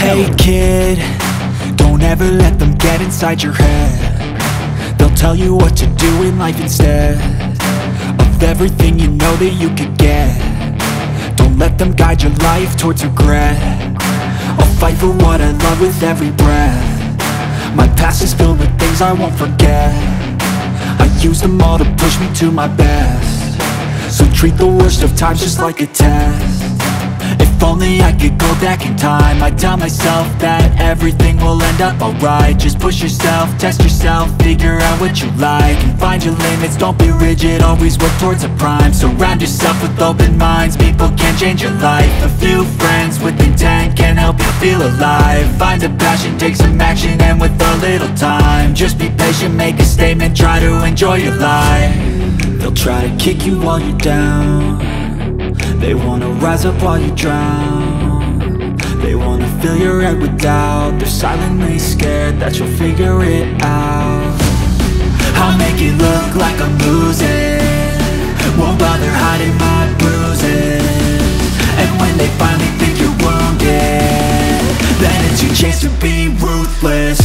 Hey kid, don't ever let them get inside your head. They'll tell you what to do in life instead of everything you know that you could get. Don't let them guide your life towards regret. I'll fight for what I love with every breath. My past is filled with things I won't forget. I use them all to push me to my best. So treat the worst of times just like a test. If only I could go back in time, I'd tell myself that everything will end up alright. Just push yourself, test yourself, figure out what you like, and find your limits, don't be rigid, always work towards a prime. Surround yourself with open minds, people can change your life. A few friends with intent can help you feel alive. Find a passion, take some action, and with a little time, just be patient, make a statement, try to enjoy your life. They'll try to kick you while you're down. They wanna rise up while you drown. They wanna fill your head with doubt. They're silently scared that you'll figure it out. I'll make it look like I'm losing, won't bother hiding my bruises. And when they finally think you're wounded, then it's your chance to be ruthless.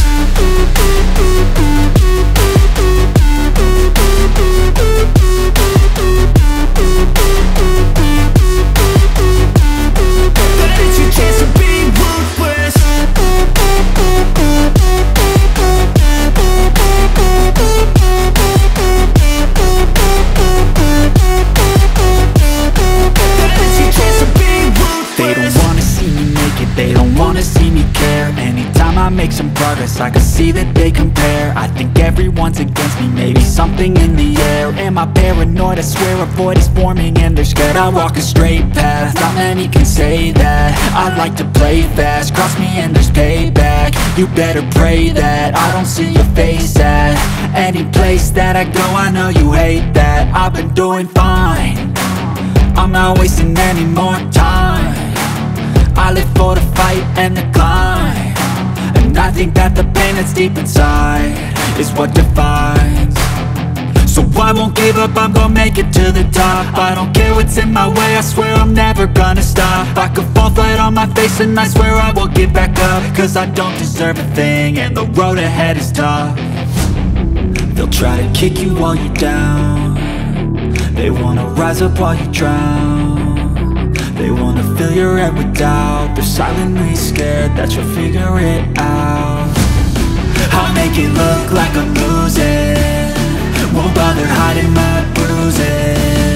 I make some progress, I can see that they compare. I think everyone's against me, maybe something in the air. Am I paranoid? I swear a void is forming and they're scared. I walk a straight path, not many can say that. I like to play fast, cross me and there's payback. You better pray that I don't see your face at any place that I go. I know you hate that. I've been doing fine, I'm not wasting any more time. I live for the fight and the climb, and I think that the pain that's deep inside is what defines. So I won't give up, I'm gonna make it to the top. I don't care what's in my way, I swear I'm never gonna stop. I could fall flat on my face and I swear I will get back up, cause I don't deserve a thing and the road ahead is tough. They'll try to kick you while you're down. They wanna rise up while you drown. They wanna fill your head with doubt. They're silently scared that you'll figure it out. I'll make it look like I'm losing, won't bother hiding my bruises.